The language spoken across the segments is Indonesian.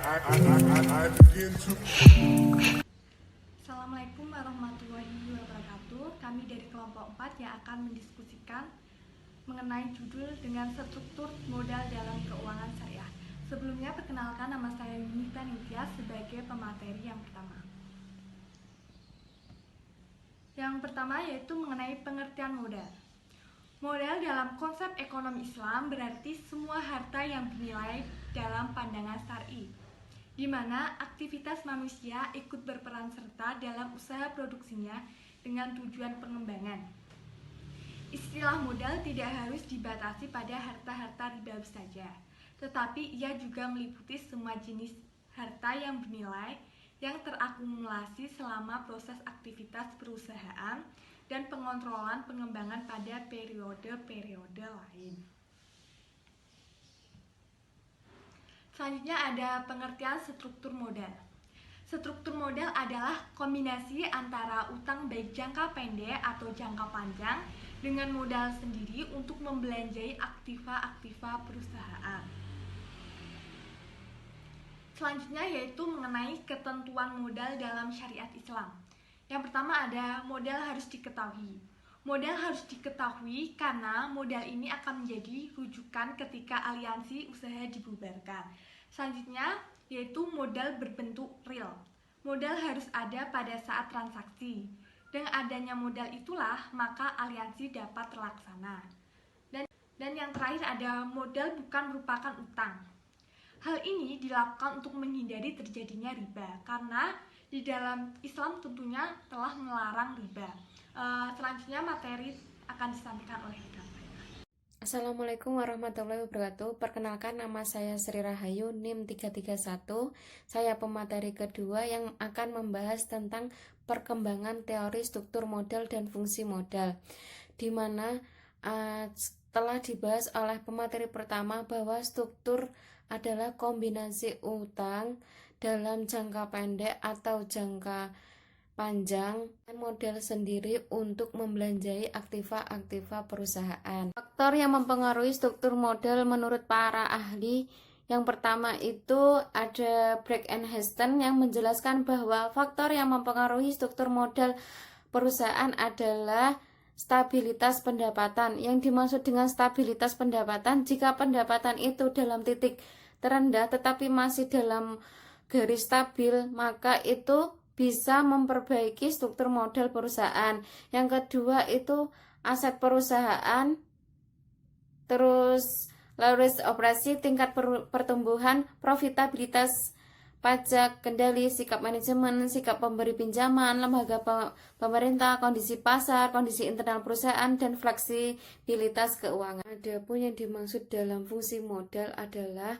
Assalamualaikum warahmatullahi wabarakatuh. Kami dari kelompok 4 yang akan mendiskusikan mengenai judul dengan struktur modal dalam keuangan syariah. Sebelumnya perkenalkan, nama saya Yunita Nitya sebagai pemateri yang pertama. Yang pertama yaitu mengenai pengertian modal. Modal dalam konsep ekonomi Islam berarti semua harta yang bernilai dalam pandangan syar'i, di mana aktivitas manusia ikut berperan serta dalam usaha produksinya dengan tujuan pengembangan. Istilah modal tidak harus dibatasi pada harta-harta ribawi saja, tetapi ia juga meliputi semua jenis harta yang bernilai yang terakumulasi selama proses aktivitas perusahaan dan pengontrolan pengembangan pada periode-periode lain. Selanjutnya ada pengertian struktur modal. Struktur modal adalah kombinasi antara utang baik jangka pendek atau jangka panjang dengan modal sendiri untuk membelanjai aktiva-aktiva perusahaan. Selanjutnya yaitu mengenai ketentuan modal dalam syariat Islam. Yang pertama ada modal harus diketahui. Modal harus diketahui karena modal ini akan menjadi rujukan ketika aliansi usaha dibubarkan. Selanjutnya yaitu modal berbentuk real. Modal harus ada pada saat transaksi. Dengan adanya modal itulah maka aliansi dapat terlaksana. Dan yang terakhir ada modal bukan merupakan utang. Hal ini dilakukan untuk menghindari terjadinya riba karena di dalam Islam tentunya telah melarang riba. Selanjutnya materi akan disampaikan oleh Kak. Assalamualaikum warahmatullahi wabarakatuh. Perkenalkan, nama saya Sri Rahayu, NIM 331. Saya pemateri kedua yang akan membahas tentang perkembangan teori struktur modal dan fungsi modal, di mana telah dibahas oleh pemateri pertama bahwa struktur adalah kombinasi utang dalam jangka pendek atau jangka panjang dan modal sendiri untuk membelanjai aktiva-aktiva perusahaan. Faktor yang mempengaruhi struktur modal menurut para ahli, yang pertama itu ada Black and Heston yang menjelaskan bahwa faktor yang mempengaruhi struktur modal perusahaan adalah stabilitas pendapatan. Yang dimaksud dengan stabilitas pendapatan, jika pendapatan itu dalam titik terendah tetapi masih dalam garis stabil, maka itu bisa memperbaiki struktur modal perusahaan. Yang kedua itu aset perusahaan, terus leverage operasi, tingkat pertumbuhan, profitabilitas, pajak, kendali, sikap manajemen, sikap pemberi pinjaman, lembaga pemerintah, kondisi pasar, kondisi internal perusahaan, dan fleksibilitas keuangan. Adapun yang dimaksud dalam fungsi modal adalah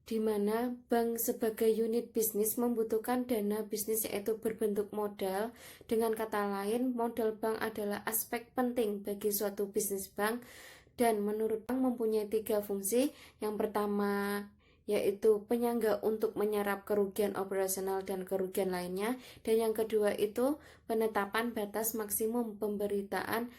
di mana bank sebagai unit bisnis membutuhkan dana bisnis yaitu berbentuk modal. Dengan kata lain, modal bank adalah aspek penting bagi suatu bisnis bank dan menurut bank mempunyai 3 fungsi. Yang pertama yaitu penyangga untuk menyerap kerugian operasional dan kerugian lainnya, dan yang kedua itu penetapan batas maksimum pemberian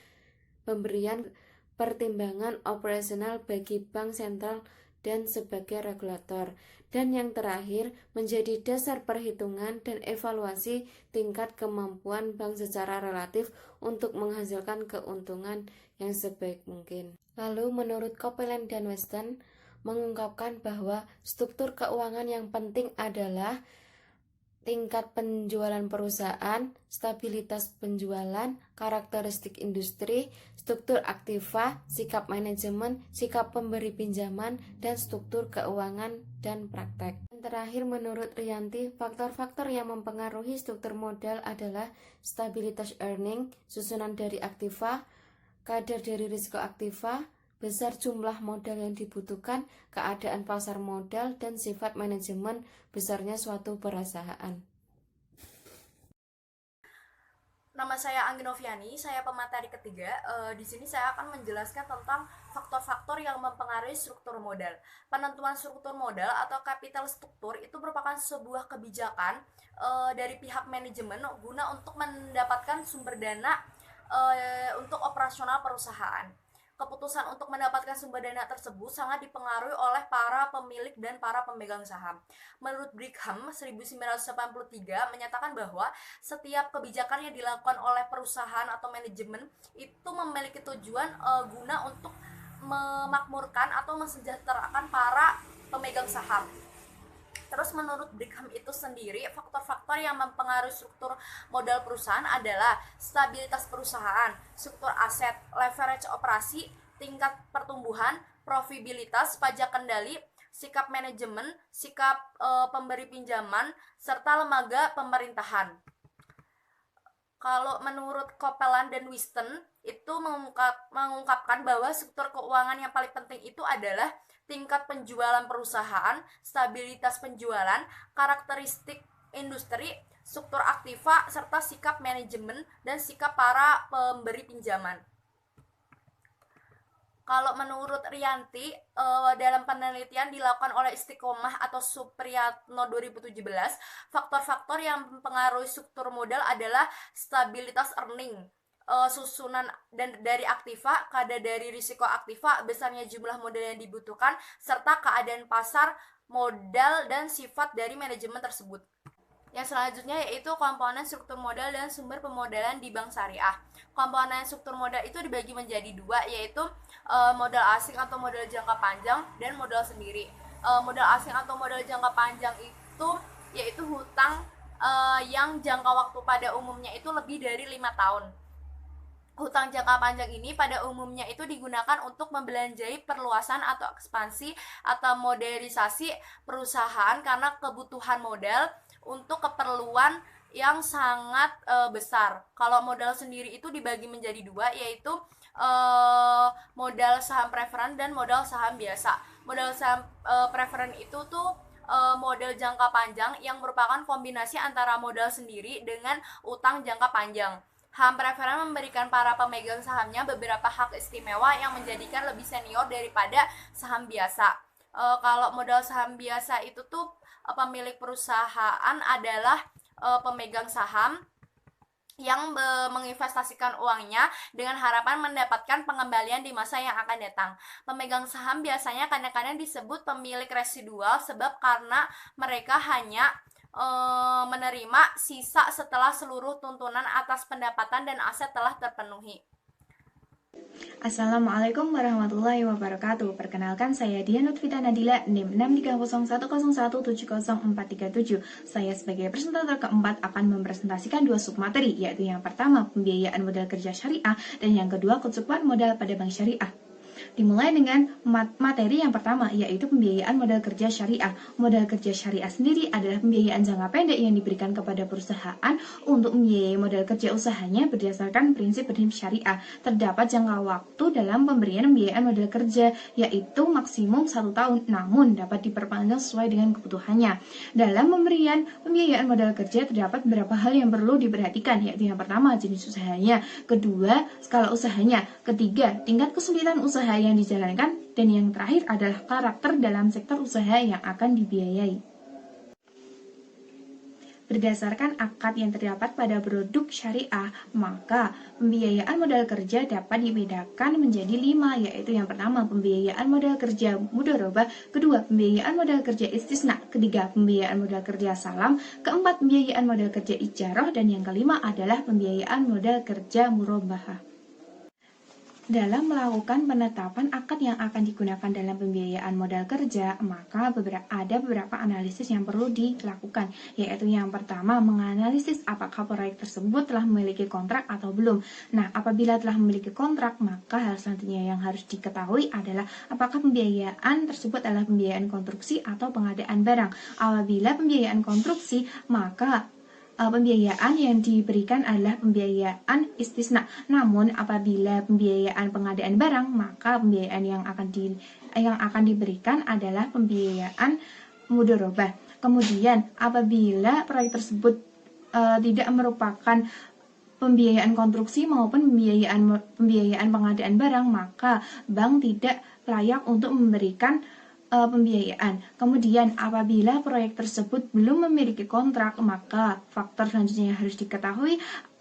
pertimbangan operasional bagi bank sentral dan sebagai regulator, dan yang terakhir menjadi dasar perhitungan dan evaluasi tingkat kemampuan bank secara relatif untuk menghasilkan keuntungan yang sebaik mungkin. Lalu menurut Copeland dan Weston mengungkapkan bahwa struktur keuangan yang penting adalah tingkat penjualan perusahaan, stabilitas penjualan, karakteristik industri, struktur aktiva, sikap manajemen, sikap pemberi pinjaman, dan struktur keuangan dan praktek. Dan terakhir menurut Rianti, faktor-faktor yang mempengaruhi struktur modal adalah stabilitas earning, susunan dari aktiva, kadar dari risiko aktiva, besar jumlah modal yang dibutuhkan, keadaan pasar modal, dan sifat manajemen besarnya suatu perusahaan. Nama saya Anggi Noviani, saya pemateri ketiga. Di sini saya akan menjelaskan tentang faktor-faktor yang mempengaruhi struktur modal. Penentuan struktur modal atau capital struktur itu merupakan sebuah kebijakan dari pihak manajemen guna untuk mendapatkan sumber dana untuk operasional perusahaan. keputusan untuk mendapatkan sumber dana tersebut sangat dipengaruhi oleh para pemilik dan para pemegang saham. Menurut Brigham 1983 menyatakan bahwa setiap kebijakan yang dilakukan oleh perusahaan atau manajemen itu memiliki tujuan guna untuk memakmurkan atau mensejahterakan para pemegang saham. Terus menurut Brigham itu sendiri, faktor-faktor yang mempengaruhi struktur modal perusahaan adalah stabilitas perusahaan, struktur aset, leverage operasi, tingkat pertumbuhan, profitabilitas, pajak kendali, sikap manajemen, sikap pemberi pinjaman, serta lembaga pemerintahan. Kalau menurut Copeland dan Whiston itu mengungkapkan bahwa struktur keuangan yang paling penting itu adalah tingkat penjualan perusahaan, stabilitas penjualan, karakteristik industri, struktur aktiva, serta sikap manajemen dan sikap para pemberi pinjaman. Kalau menurut Rianti, dalam penelitian dilakukan oleh Istiqomah atau Supriyatno 2017, faktor-faktor yang mempengaruhi struktur modal adalah stabilitas earning, susunan dan dari aktiva, kadar dari risiko aktiva, besarnya jumlah modal yang dibutuhkan, serta keadaan pasar modal dan sifat dari manajemen tersebut. Yang selanjutnya yaitu komponen struktur modal dan sumber pemodalan di bank syariah. Komponen struktur modal itu dibagi menjadi dua, yaitu modal asing atau modal jangka panjang dan modal sendiri. Modal asing atau modal jangka panjang itu yaitu hutang yang jangka waktu pada umumnya itu lebih dari 5 tahun. Hutang jangka panjang ini pada umumnya itu digunakan untuk membelanjai perluasan atau ekspansi atau modernisasi perusahaan karena kebutuhan modal untuk keperluan yang sangat besar. Kalau modal sendiri itu dibagi menjadi dua, yaitu modal saham preferen dan modal saham biasa. Modal saham preferen itu tuh modal jangka panjang yang merupakan kombinasi antara modal sendiri dengan utang jangka panjang. Saham preferen memberikan para pemegang sahamnya beberapa hak istimewa yang menjadikan lebih senior daripada saham biasa. Kalau modal saham biasa itu tuh pemilik perusahaan adalah pemegang saham yang menginvestasikan uangnya dengan harapan mendapatkan pengembalian di masa yang akan datang. Pemegang saham biasanya kadang-kadang disebut pemilik residual sebab karena mereka hanya menerima sisa setelah seluruh tuntunan atas pendapatan dan aset telah terpenuhi. Assalamualaikum warahmatullahi wabarakatuh. Perkenalkan, saya Dian Lutfita Nadila, NIM 63010170437. Saya sebagai presentator keempat akan mempresentasikan dua submateri, yaitu yang pertama pembiayaan modal kerja syariah dan yang kedua kecukupan modal pada bank syariah. Dimulai dengan materi yang pertama, yaitu pembiayaan modal kerja syariah. Modal kerja syariah sendiri adalah pembiayaan jangka pendek yang diberikan kepada perusahaan untuk membiayai modal kerja usahanya berdasarkan prinsip syariah. Terdapat jangka waktu dalam pemberian pembiayaan modal kerja, yaitu maksimum 1 tahun, namun dapat diperpanjang sesuai dengan kebutuhannya. Dalam pemberian pembiayaan modal kerja terdapat beberapa hal yang perlu diperhatikan, yaitu yang pertama jenis usahanya, kedua skala usahanya, ketiga tingkat kesulitan usaha yang dijalankan, dan yang terakhir adalah karakter dalam sektor usaha yang akan dibiayai. Berdasarkan akad yang terdapat pada produk syariah, maka pembiayaan modal kerja dapat dibedakan menjadi 5, yaitu yang pertama pembiayaan modal kerja mudharabah, kedua pembiayaan modal kerja istisna, ketiga pembiayaan modal kerja salam, keempat pembiayaan modal kerja ijarah, dan yang kelima adalah pembiayaan modal kerja murabahah. Dalam melakukan penetapan akad yang akan digunakan dalam pembiayaan modal kerja, maka ada beberapa analisis yang perlu dilakukan, yaitu yang pertama menganalisis apakah proyek tersebut telah memiliki kontrak atau belum. Nah, apabila telah memiliki kontrak, maka hal selanjutnya yang harus diketahui adalah apakah pembiayaan tersebut adalah pembiayaan konstruksi atau pengadaan barang. Apabila pembiayaan konstruksi, maka pembiayaan yang diberikan adalah pembiayaan istisna. Namun apabila pembiayaan pengadaan barang, maka pembiayaan yang akan diberikan adalah pembiayaan mudharabah. Kemudian apabila proyek tersebut tidak merupakan pembiayaan konstruksi maupun pembiayaan pengadaan barang, maka bank tidak layak untuk memberikan pembiayaan. Kemudian apabila proyek tersebut belum memiliki kontrak, maka faktor selanjutnya yang harus diketahui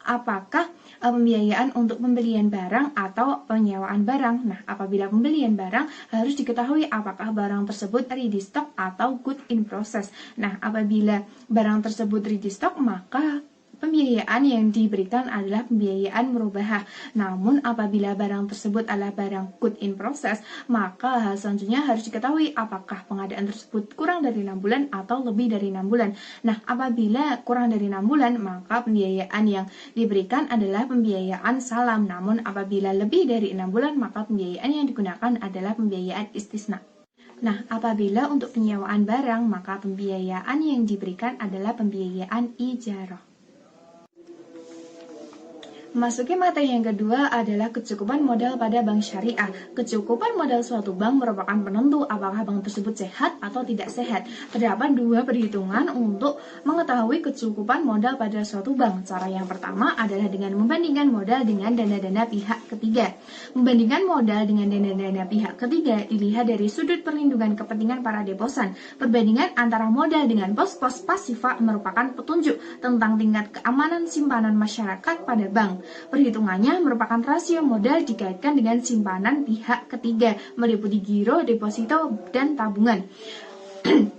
apakah pembiayaan untuk pembelian barang atau penyewaan barang. Nah, apabila pembelian barang harus diketahui apakah barang tersebut ready stock atau good in process. Nah, apabila barang tersebut ready stock, maka pembiayaan yang diberikan adalah pembiayaan murabahah. Namun apabila barang tersebut adalah barang good in process, maka hal selanjutnya harus diketahui apakah pengadaan tersebut kurang dari 6 bulan atau lebih dari 6 bulan. Nah, apabila kurang dari 6 bulan, maka pembiayaan yang diberikan adalah pembiayaan salam. Namun apabila lebih dari 6 bulan, maka pembiayaan yang digunakan adalah pembiayaan istisna. Nah, apabila untuk penyewaan barang, maka pembiayaan yang diberikan adalah pembiayaan ijarah. Memasuki materi yang kedua adalah kecukupan modal pada bank syariah. Kecukupan modal suatu bank merupakan penentu apakah bank tersebut sehat atau tidak sehat. Terdapat dua perhitungan untuk mengetahui kecukupan modal pada suatu bank. Cara yang pertama adalah dengan membandingkan modal dengan dana-dana pihak ketiga. Membandingkan modal dengan dana-dana pihak ketiga dilihat dari sudut perlindungan kepentingan para deposan. Perbandingan antara modal dengan pos-pos pasifa merupakan petunjuk tentang tingkat keamanan simpanan masyarakat pada bank. Perhitungannya merupakan rasio modal dikaitkan dengan simpanan pihak ketiga, meliputi giro, deposito, dan tabungan.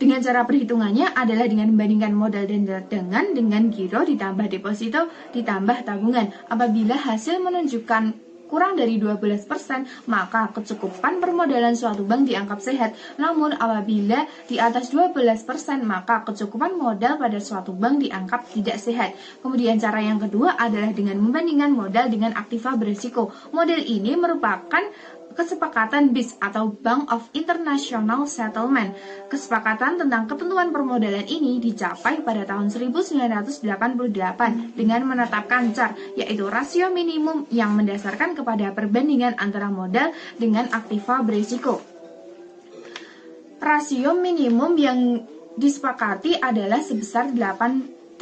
Dengan cara perhitungannya adalah dengan membandingkan modal dan dagangan dengan giro ditambah deposito ditambah tabungan. Apabila hasil menunjukkan kurang dari 12%, maka kecukupan permodalan suatu bank dianggap sehat. Namun apabila di atas 12%, maka kecukupan modal pada suatu bank dianggap tidak sehat. Kemudian cara yang kedua adalah dengan membandingkan modal dengan aktiva berisiko. Model ini merupakan kesepakatan BIS atau Bank of International Settlement. Kesepakatan tentang ketentuan permodalan ini dicapai pada tahun 1988 dengan menetapkan CAR, yaitu rasio minimum yang mendasarkan kepada perbandingan antara modal dengan aktiva berisiko. Rasio minimum yang disepakati adalah sebesar 8%.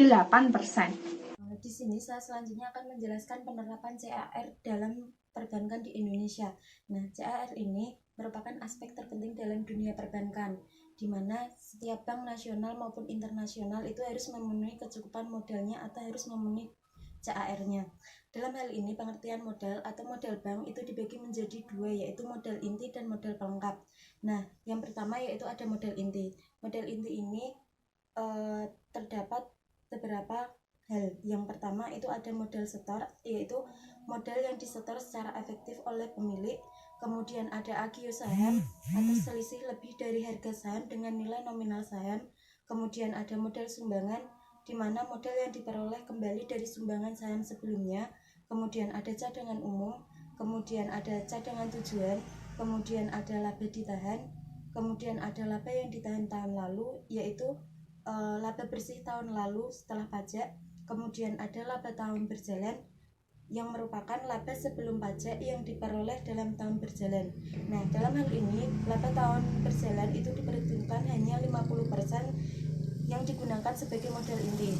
Di sini saya selanjutnya akan menjelaskan penerapan CAR dalam perbankan di Indonesia. Nah, CAR ini merupakan aspek terpenting dalam dunia perbankan, di mana setiap bank nasional maupun internasional itu harus memenuhi kecukupan modalnya atau harus memenuhi CAR-nya. Dalam hal ini, pengertian modal atau modal bank itu dibagi menjadi dua, yaitu modal inti dan modal pelengkap. Nah, yang pertama yaitu ada modal inti. Modal inti ini terdapat beberapa hal. Yang pertama itu ada modal setor, yaitu modal yang disetor secara efektif oleh pemilik. Kemudian ada agio saham atau selisih lebih dari harga saham dengan nilai nominal saham. Kemudian ada modal sumbangan, di mana modal yang diperoleh kembali dari sumbangan saham sebelumnya. Kemudian ada cadangan umum, kemudian ada cadangan tujuan, kemudian ada laba ditahan, kemudian ada laba yang ditahan tahun lalu, yaitu laba bersih tahun lalu setelah pajak. Kemudian ada laba tahun berjalan yang merupakan laba sebelum pajak yang diperoleh dalam tahun berjalan. Nah, dalam hal ini laba tahun berjalan itu diperhitungkan hanya 50% yang digunakan sebagai modal inti.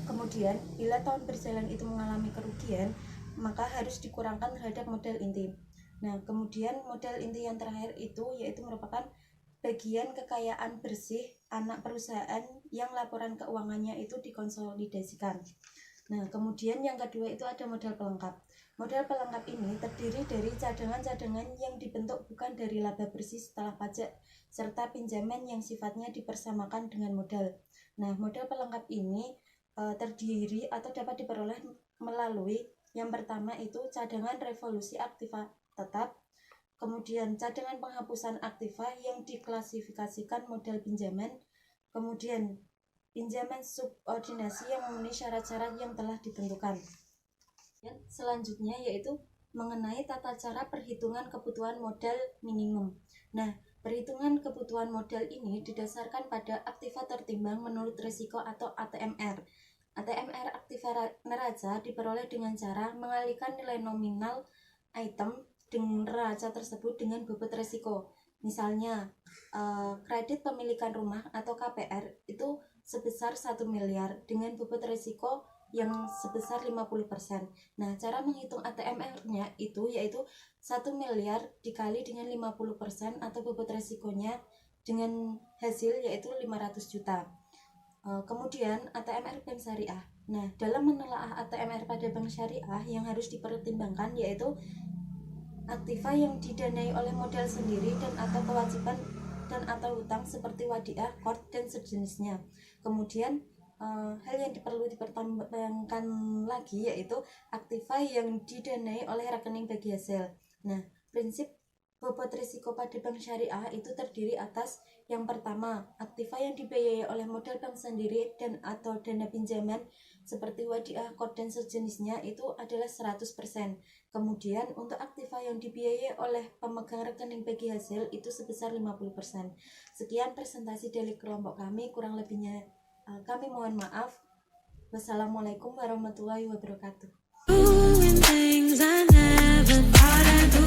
Kemudian, bila tahun berjalan itu mengalami kerugian, maka harus dikurangkan terhadap modal inti. Nah, kemudian modal inti yang terakhir itu yaitu merupakan bagian kekayaan bersih anak perusahaan yang laporan keuangannya itu dikonsolidasikan. Nah, kemudian yang kedua itu ada modal pelengkap. Modal pelengkap ini terdiri dari cadangan-cadangan yang dibentuk bukan dari laba bersih setelah pajak, serta pinjaman yang sifatnya dipersamakan dengan modal. Nah, modal pelengkap ini terdiri atau dapat diperoleh melalui yang pertama itu cadangan revolusi aktiva tetap, kemudian cadangan penghapusan aktiva yang diklasifikasikan modal pinjaman, kemudian pinjaman subordinasi yang memenuhi syarat-syarat yang telah ditentukan. Selanjutnya yaitu mengenai tata cara perhitungan kebutuhan modal minimum. Nah, perhitungan kebutuhan modal ini didasarkan pada aktiva tertimbang menurut risiko atau ATMR. ATMR aktiva neraca diperoleh dengan cara mengalihkan nilai nominal item dengan neraca tersebut dengan bobot risiko. Misalnya, kredit pemilikan rumah atau KPR itu sebesar 1 miliar dengan bobot risiko yang sebesar 50%. Nah, cara menghitung ATMR-nya itu yaitu 1 miliar dikali dengan 50% atau bobot risikonya dengan hasil yaitu 500 juta. Kemudian ATMR Bank Syariah. Nah, dalam menelaah ATMR pada bank syariah yang harus dipertimbangkan yaitu aktiva yang didanai oleh modal sendiri dan atau kewajiban dan atau hutang seperti wadiah, qard dan sejenisnya. Kemudian hal yang perlu dipertimbangkan lagi yaitu aktiva yang didanai oleh rekening bagi hasil. Nah, prinsip bobot risiko pada bank syariah itu terdiri atas yang pertama, aktiva yang dibiayai oleh modal bank sendiri dan atau dana pinjaman seperti wadiah, qard dan sejenisnya itu adalah 100%. Kemudian untuk aktiva yang dibiayai oleh pemegang rekening bagi hasil itu sebesar 50%. Sekian presentasi dari kelompok kami, kurang lebihnya kami mohon maaf. Wassalamualaikum warahmatullahi wabarakatuh.